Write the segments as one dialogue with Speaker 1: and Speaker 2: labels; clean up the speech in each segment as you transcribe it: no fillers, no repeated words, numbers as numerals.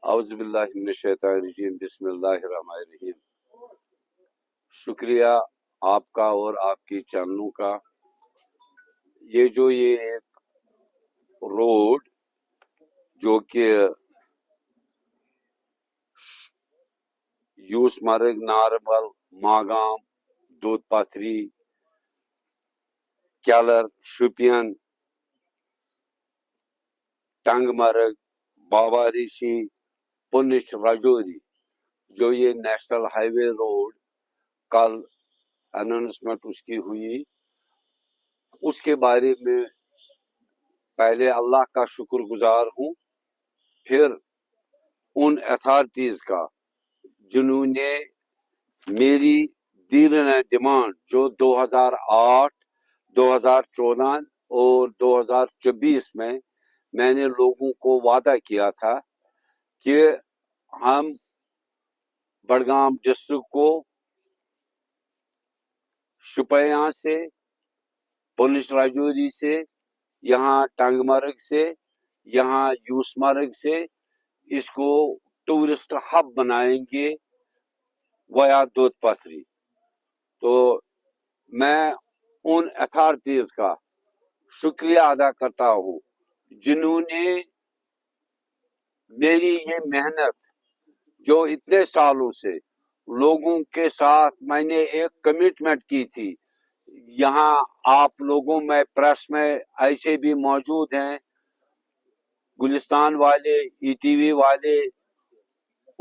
Speaker 1: اعوذ باللہ من الشیطان الرجیم بسم اللہ الرحمن الرحیم. شکریہ آپ کا اور آپ کی چینلوں کا. یہ ایک روڈ جو کہ یوس مرگ، ناربل، ماگام، دودھ پتھری، کیلر، شپین، ٹنگ مرگ، بابا ریشی، پنچ، راجوری، جو یہ نیشنل ہائی وے روڈ کل اناؤنسمنٹ اس کی ہوئی، اس کے بارے میں پہلے اللہ کا شکر گزار ہوں، پھر ان اتھارٹیز کا جنہوں نے میری دیرینہ ڈیمانڈ جو 2008، 2014 اور 2024 میں نے لوگوں کو وعدہ کیا تھا کہ ہم بڑگام ڈسٹرکٹ کو شپیاں سے، پونچھ راجوری سے، یہاں ٹنگ مرگ سے، یہاں یوس مرگ سے اس کو ٹورسٹ ہب بنائیں گے ویا دودھ پتھری. تو میں ان اتھارٹیز کا شکریہ ادا کرتا ہوں جنہوں نے میری یہ محنت جو اتنے سالوں سے لوگوں کے ساتھ میں نے ایک کمٹمنٹ کی تھی. یہاں آپ لوگوں میں پریس میں ایسے بھی موجود ہیں، گلستان والے، ای ٹی وی والے،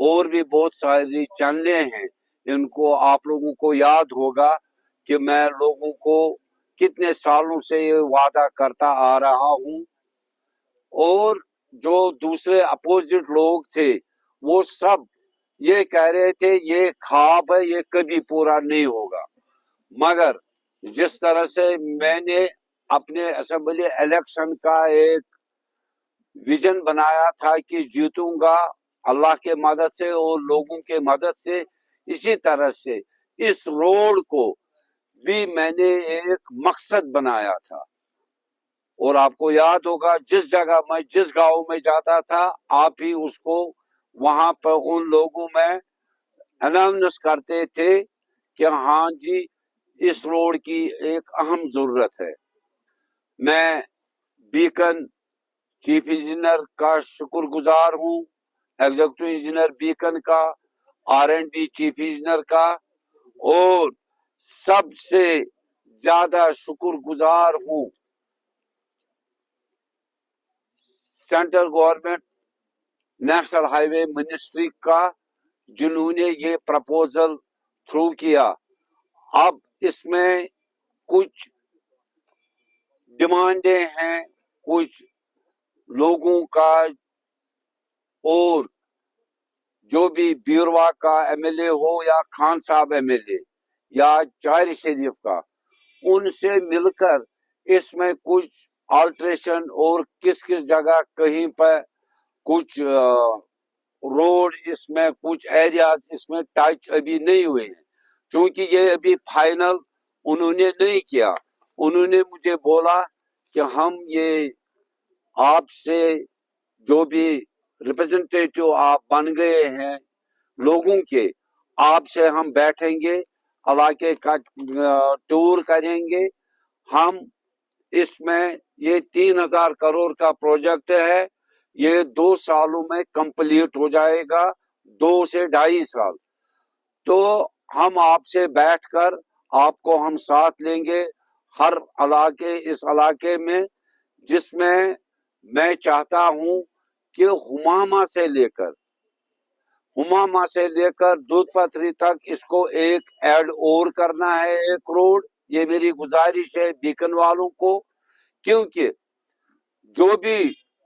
Speaker 1: اور بھی بہت ساری چینلیں ہیں. ان کو آپ لوگوں کو یاد ہوگا کہ میں لوگوں کو کتنے سالوں سے یہ وعدہ کرتا آ رہا ہوں، اور جو دوسرے اپوزٹ لوگ تھے وہ سب یہ کہہ رہے تھے یہ خواب ہے، یہ کبھی پورا نہیں ہوگا. مگر جس طرح سے میں نے اپنے اسمبلی الیکشن کا ایک ویژن بنایا تھا کہ جیتوں گا اللہ کے مدد سے اور لوگوں کے مدد سے، اسی طرح سے اس روڈ کو بھی میں نے ایک مقصد بنایا تھا. اور آپ کو یاد ہوگا جس جگہ میں، جس گاؤں میں جاتا تھا، آپ ہی اس کو وہاں پر ان لوگوں میں اناؤنس کرتے تھے کہ ہاں جی اس روڈ کی ایک اہم ضرورت ہے. میں بیکن چیف انجینئر کا شکر گزار ہوں، ایگزیکٹو انجینئر بیکن کا، R&D چیف انجینئر کا، اور سب سے زیادہ شکر گزار ہوں سینٹرل گورنمنٹ نیشنل ہائی وے منسٹری کا، جنہوں نے یہ پرپوزل تھرو کیا. اب اس میں کچھ ڈیمانڈیں ہیں کچھ لوگوں کا، اور جو بھی بیوروا کا MLA ہو یا خان صاحب MLA یا چار شریف کا، ان سے مل کر اس میں کچھ آلٹریشن، اور کس کس جگہ کہیں پہ کچھ روڈ، اس میں کچھ ایریاز اس میں ٹچ ابھی نہیں ہوئے ہیں، چونکہ یہ ابھی فائنل انہوں نے نہیں کیا. انہوں نے مجھے بولا کہ ہم یہ آپ سے جو بھی ریپرزنٹیٹو آپ بن گئے ہیں لوگوں کے، آپ سے ہم بیٹھیں گے، علاقے کا ٹور کریں گے. ہم اس میں یہ 3000 کروڑ کا پروجیکٹ ہے، یہ 2 سالوں میں کمپلیٹ ہو جائے گا، 2 سے 2.5 سال. تو ہم آپ سے بیٹھ کر آپ کو ہم ساتھ لیں گے ہر علاقے، اس علاقے میں جس میں چاہتا ہوں کہ ہماما سے لے کر دودھ پتھری تک اس کو ایک ایڈ اور کرنا ہے، ایک روڈ. یہ میری گزارش ہے بیکن والوں کو، کیونکہ جو بھی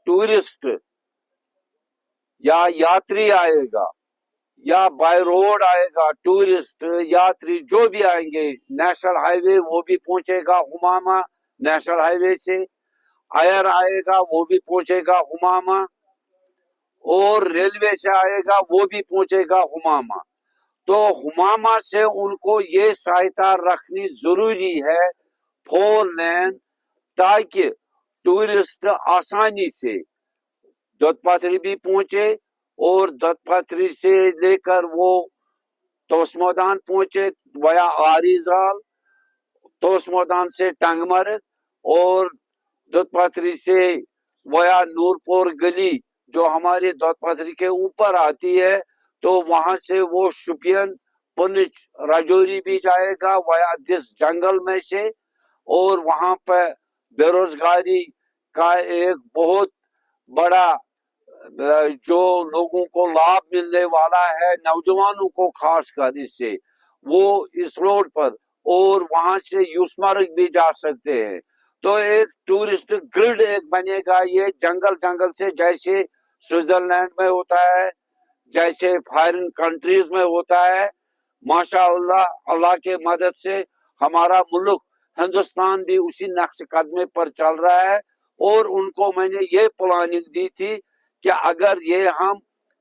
Speaker 1: ٹورسٹ یا یاتری آئے گا یا بائی روڈ آئے گا، ٹورسٹ یاتری جو بھی آئیں گے، نیشنل ہائی وے وہ بھی پہنچے گا ہماما نیشنل ہائی وے سے، آئر آئے گا وہ بھی پہنچے گا ہماما، اور ریلوے سے آئے گا وہ بھی پہنچے گا ہماما. تو ہماما سے ان کو یہ سہایتا رکھنی ضروری ہے 4 लेन ताकि टूरिस्ट आसानी से दत्तपत्री भी पहुंचे और दत्तपत्री से लेकर वो तोसमोदान पहुंचे वया आरीजाल, तोसमोदान से टंगमर्ग और दत्तपत्री से वया नूरपुर गली जो हमारे दत्तपत्री के ऊपर आती है, तो वहां से वो शुपियन, पुंछ, राजौरी भी जाएगा वया दिस जंगल में से। और वहां पर बेरोजगारी का एक बहुत बड़ा जो लोगों को लाभ मिलने वाला है, नौजवानों को खासकर इससे, वो इस रोड पर और वहां से यूसमर्ग भी जा सकते हैं। तो एक टूरिस्ट ग्रिड एक बनेगा, ये जंगल जंगल से, जैसे स्विट्जरलैंड में होता है, जैसे फॉरेन कंट्रीज में होता है। माशाअल्लाह, अल्लाह के मदद से हमारा मुल्क हिंदुस्तान भी उसी नक्श कदमे पर चल रहा है। और उनको मैंने ये प्लानिंग दी थी कि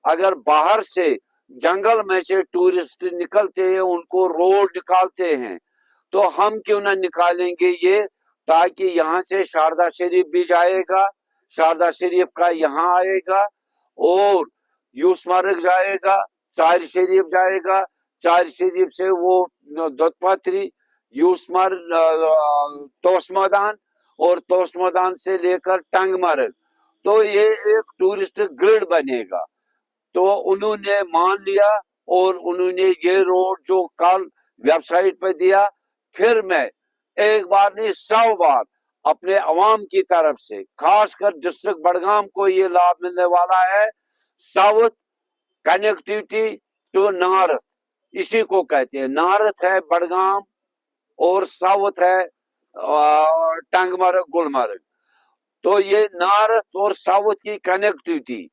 Speaker 1: अगर बाहर से जंगल में से टूरिस्ट निकलते हैं, उनको रोड निकालते हैं, तो हम क्यों ना निकालेंगे ये, ताकि यहाँ से शारदा शरीफ भी जाएगा, शारदा शरीफ का यहाँ आएगा और यूसमर्ग जाएगा, चार शरीफ जाएगा, चार शरीफ से वो दत्तपत्री, यूसमर्ग, तोसमोदान और तोसमोदान से लेकर टंगमर्ग। तो ये एक टूरिस्ट ग्रिड बनेगा। तो उन्होंने मान लिया और उन्होंने ये रोड जो कल वेबसाइट पे दिया, फिर मैं एक बार नहीं 100 बार अपने अवाम की तरफ से, खासकर डिस्ट्रिक्ट बड़गाम को ये लाभ मिलने वाला है। साउथ कनेक्टिविटी टू नॉर्थ, इसी को कहते हैं। नॉर्थ है बड़गाम और साउथ है टंगमर्ग, गुलमर्ग। तो ये नॉर्थ और साउथ की कनेक्टिविटी,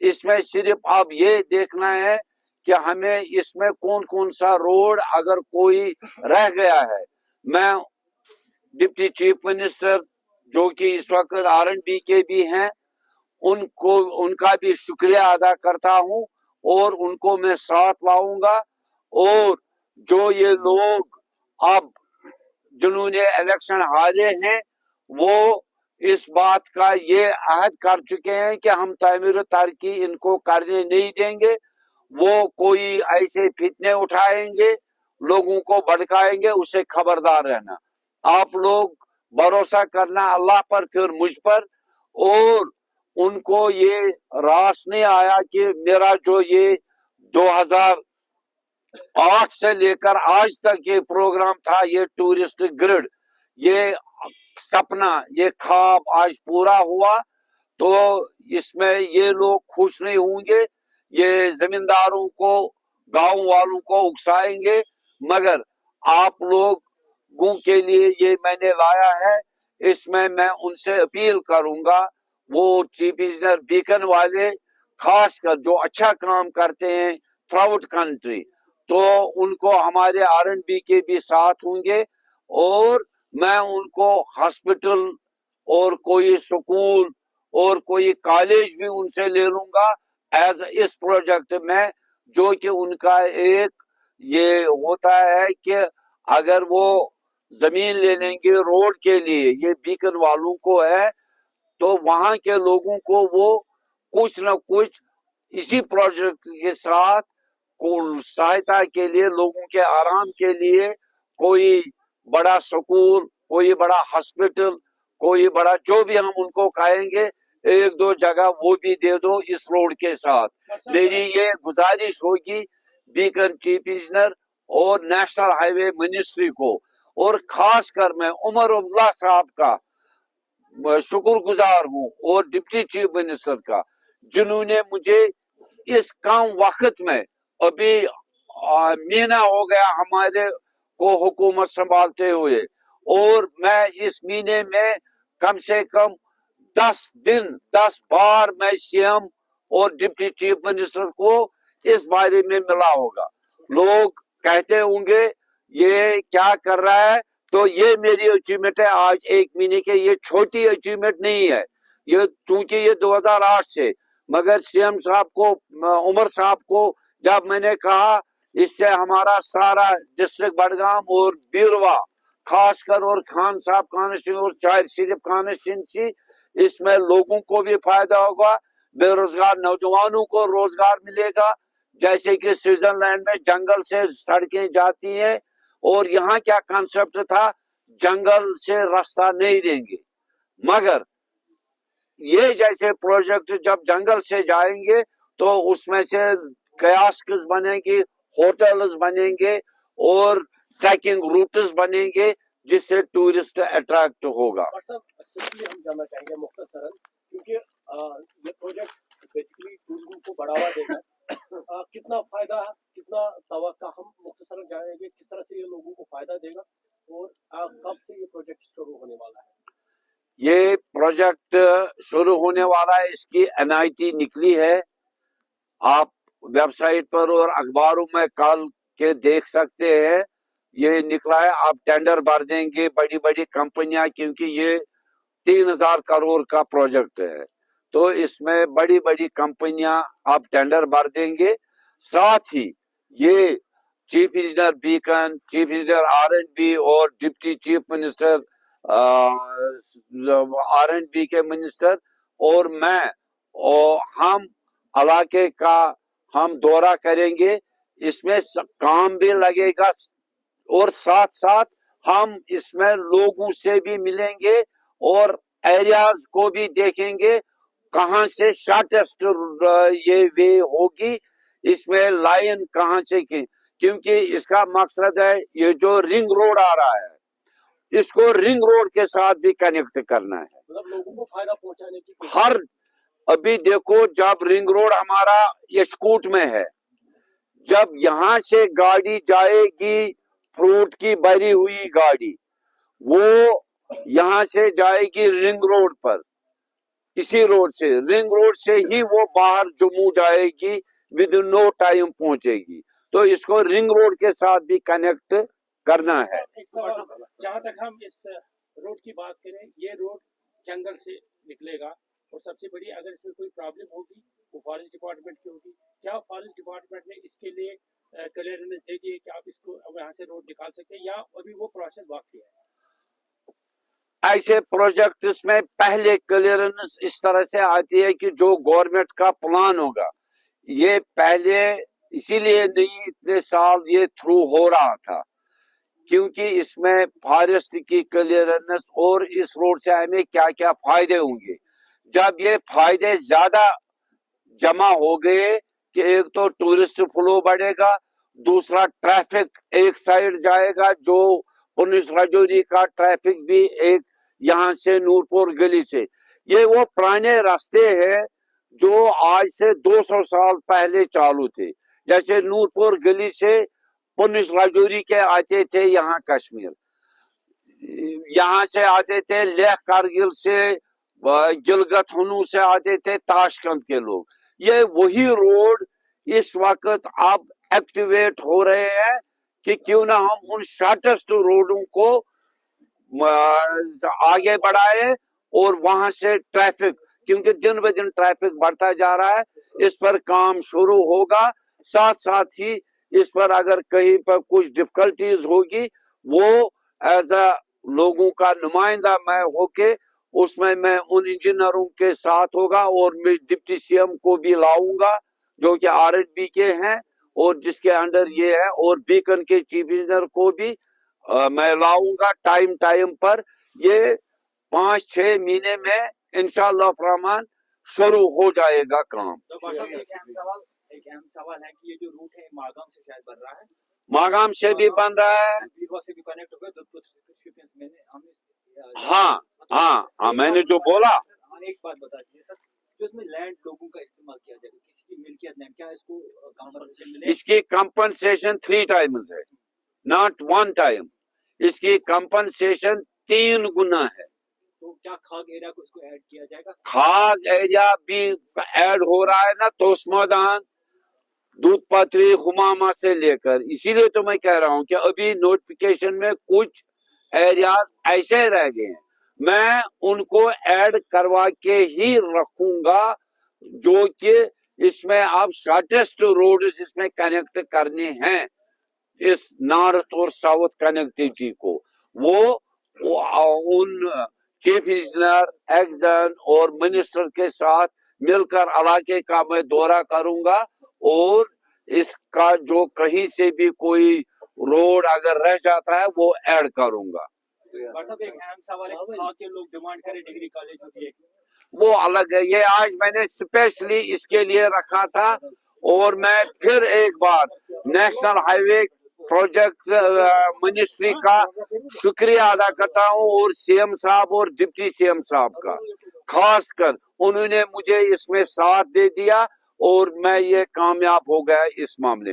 Speaker 1: इसमें सिर्फ अब ये देखना है कि हमें इसमें कौन कौन सा रोड अगर कोई रह गया है। मैं डिप्टी चीफ मिनिस्टर जो कि इस वक्त R&B के भी हैं, उनका भी शुक्रिया अदा करता हूं और उनको मैं साथ लाऊंगा। और जो ये लोग अब जिन्होंने इलेक्शन हारे हैं, वो इस बात का ये अहद कर चुके हैं कि हम तामीर तरक्की इनको करने नहीं देंगे। वो कोई ऐसे फितने उठाएंगे, लोगों को भड़काएंगे, उससे खबरदार रहना। आप लोग भरोसा करना अल्लाह पर, फिर मुझ पर। और उनको ये रास नहीं आया कि मेरा जो ये 2008 से लेकर आज तक ये प्रोग्राम था, ये टूरिस्ट ग्रिड, ये सपना, ये ख्वाब आज पूरा हुआ। तो इसमें ये लोग खुश नहीं होंगे, ये जमींदारों को, गांव वालों को उकसाएंगे, मगर आप लोगों के लिए ये मैंने लाया है। इसमें मैं उनसे अपील करूंगा, वो चीफ इंजीनियर बीकन वाले खासकर जो अच्छा काम करते हैं थ्रू कंट्री, तो उनको हमारे R&B के भी साथ होंगे। और मैं उनको हॉस्पिटल और कोई स्कूल और कोई कॉलेज भी उनसे ले लूंगा एज इस प्रोजेक्ट में, जो कि उनका एक ये होता है कि अगर वो जमीन ले लेंगे रोड के लिए, ये बीकन वालों को है, तो वहां के लोगों को वो कुछ न कुछ इसी प्रोजेक्ट के साथ सहायता के लिए, लोगों के आराम के लिए कोई बड़ा स्कूल, कोई बड़ा हॉस्पिटल, कोई बड़ा जो भी हम उनको कहेंगे, एक दो जगह वो भी दे दो इस रोड के साथ। मेरी ये गुजारिश होगी बीकन चीफ इंजीनियर और नेशनल हाईवे मिनिस्ट्री को, और खासकर मैं उमर अब्दुल्ला साहब का शुक्रगुजार हूँ और डिप्टी चीफ मिनिस्टर का, जिन्होंने मुझे इस कम वक्त में, अभी महीना हो गया हमारे को हुकूमत संभालते हुए, और मैं इस महीने में कम से कम 10 बार मैं CM और डिप्टी चीफ मिनिस्टर को इस बारे में मिला होगा। लोग कहते होंगे ये क्या कर रहा है, तो ये मेरी अचीवमेंट है आज एक महीने के। ये छोटी अचीवमेंट नहीं है, ये चूंकि ये 2008 से, मगर CM साहब को, उमर साहब को जब मैंने कहा इससे हमारा सारा डिस्ट्रिक्ट बड़गाम और बीरवा खास कर और खान साहब कॉन्स्टिट्यूंसी और चार शरीफ कॉन्स्टिट्यूंसी, इसमें लोगों को भी फायदा होगा, बेरोजगार नौजवानों को रोजगार मिलेगा। जैसे कि स्विट्जरलैंड में जंगल से सड़कें जाती हैं, और यहाँ क्या कंसेप्ट था, जंगल से रास्ता नहीं देंगे, मगर ये जैसे प्रोजेक्ट जब जंगल से जाएंगे तो उसमें से कयास्क्स बनेंगे, होटल्स बनेंगे और ट्रैकिंग रूट्स बनेंगे, जिससे टूरिस्ट अट्रैक्ट होगा।
Speaker 2: और सब सिंपली हम जानना चाहेंगे मुख्तसरन, क्योंकि ये प्रोजेक्ट बेसिकली टूरिज्म को बढ़ावा देगा, कितना फायदा, कितना तवक्का, हम मुख्तसरन जानेंगे किस तरह से ये लोगों को फायदा देगा, और कब से ये प्रोजेक्ट शुरू होने वाला है।
Speaker 1: ये प्रोजेक्ट शुरू होने वाला है, इसकी NIT निकली है, आप वेबसाइट पर और अखबारों में कल के देख सकते हैं, ये निकला है। आप टेंडर भर देंगे, बड़ी बड़ी कंपनियां, क्योंकि ये 3000 करोड़ का प्रोजेक्ट है, तो इसमें बड़ी बड़ी कंपनियां आप टेंडर भर देंगे। साथ ही ये chief engineer beacon, chief engineer R&B और डिप्टी चीफ मिनिस्टर R&B के मिनिस्टर और मैं और हम इलाके का हम दौरा करेंगे, इसमें काम भी लगेगा, और साथ साथ हम इसमें लोगों से भी मिलेंगे और एरियाज को भी देखेंगे, कहां से शॉर्टेस्ट ये वे होगी, इसमें लाइन कहां से की, क्योंकि इसका मकसद है ये जो रिंग रोड आ रहा है, इसको रिंग रोड के साथ भी कनेक्ट करना है,
Speaker 2: मतलब लोगों को फायदा पहुंचाने की
Speaker 1: हर। अभी देखो, जब रिंग रोड हमारा यशकूट में है, जब यहां से गाड़ी जाएगी, फ्रूट की भरी हुई गाड़ी, वो यहां से जाएगी रिंग रोड पर, इसी रोड से, रिंग रोड से ही वो बाहर जम्मू जाएगी, विद नो टाइम पहुंचेगी, तो इसको रिंग रोड के साथ भी कनेक्ट करना है।
Speaker 2: एक सवाल, जहाँ तक हम इस रोड की बात करें, ये रोड जंगल से निकलेगा, और सबसे बड़ी अगर इसमें कोई प्रॉब्लम होगी वो फॉरेस्ट डिपार्टमेंट की होगी। क्या फॉरेस्ट डिपार्टमेंट ने इसके लिए क्लियरेंस दे दी है कि आप इसको यहाँ से रोड निकाल सकते हैं, या अभी वो प्रोसेस बाकी है?
Speaker 1: ऐसे प्रोजेक्ट्स में पहले क्लियरेंस इस तरह से आती है कि जो गवर्नमेंट का प्लान होगा, ये पहले इसीलिए नहीं इतने साल ये थ्रू हो रहा था, क्योंकि इसमें फॉरेस्ट की क्लियरेंस और इस रोड से हमें क्या क्या फायदे होंगे। जब ये फायदे ज्यादा जमा हो गए कि एक तो टूरिस्ट फ्लो बढ़ेगा, दूसरा ट्रैफिक एक साइड जाएगा, जो पुलिस राजौरी का ट्रैफिक भी एक यहाँ से नूरपुर गली से, ये वो पुराने रास्ते हैं जो आज से 200 साल पहले चालू थे। जैसे नूरपुर गली से पुलिस राजौरी के आते थे यहाँ कश्मीर, यहाँ से आते थे लेह कारगिल से, गिलगत हनू से आते थे ताशकंद के लोग। ये वही रोड इस वक्त अब एक्टिवेट हो रहे हैं कि क्यों ना हम उन शॉर्टेस्ट रोडों को आगे बढ़ाए, और वहां से ट्रैफिक, क्योंकि दिन ब दिन ट्रैफिक बढ़ता जा रहा है, इस पर काम शुरू होगा। साथ साथ ही इस पर अगर कहीं पर कुछ डिफिकल्टीज होगी, वो एज अ लोगों का नुमाइंदा मैं होके उसमें मैं उन इंजीनियरों के साथ होगा, और मैं डिप्टी CM को भी लाऊंगा जो कि R&B के हैं और जिसके अंडर ये है, और बीकन के चीफ इंजीनियर को भी मैं लाऊंगा टाइम पर। ये 5-6 महीने में इंशाअल्लाह रहमान शुरू हो जाएगा काम।
Speaker 3: एक अहम सवाल है कि ये जो रूट है मागाम से शायद बन रहा है,
Speaker 1: मागाम से भी बन रहा है,
Speaker 3: बीरवा से भी कनेक्ट हो गया,
Speaker 1: हाँ, मैंने जो बोला।
Speaker 3: एक बात बता दीजिए सर, जो इसमें लैंड लोगों का इस्तेमाल किया जाएगा, किसी की मिल्कियत लैंड, क्या इसको कंपनसेशन मिलेगा?
Speaker 1: इसकी कंपनसेशन 3 टाइम्स है, नॉट 1 टाइम, इसकी कंपनसेशन 3 गुना है।
Speaker 3: तो क्या खाग एरिया को इसको ऐड किया जाएगा?
Speaker 1: खाग एरिया भी ऐड हो रहा है ना, तोस्मदान, दूध पत्री, हुमामा से लेकर, इसीलिए तो मैं कह रहा हूं कि अभी नोटिफिकेशन में कुछ एरियाज ऐसे रह गए हैं, मैं उनको ऐड करवा के ही रखूंगा, जो कि इसमें आप शॉर्टेस्ट रोड इसमें कनेक्ट करने हैं, इस नॉर्थ और साउथ कनेक्टिविटी को, وہ ان چیف انجینئر ایکزن اور منسٹر کے ساتھ مل کر علاقے کا میں دورہ کروں گا اور اس کا جو کہیں سے بھی کوئی روڈ اگر رہ جاتا ہے وہ ایڈ کروں گا.
Speaker 3: مطلب ایک اہم سوال ہے کہ کے لوگ ڈیمانڈ کریں ڈگری کالج ہوتی ہے
Speaker 1: وہ الگ ہے. یہ آج میں نے اسپیشلی اس کے لیے رکھا تھا اور میں پھر ایک بار نیشنل ہائی وے پروجیکٹ منسٹری کا شکریہ ادا کرتا ہوں اور سی ایم صاحب اور ڈپٹی سی ایم صاحب کا خاص کر انہوں نے مجھے اس میں ساتھ دے دیا اور میں یہ کامیاب ہو گیا اس معاملے میں.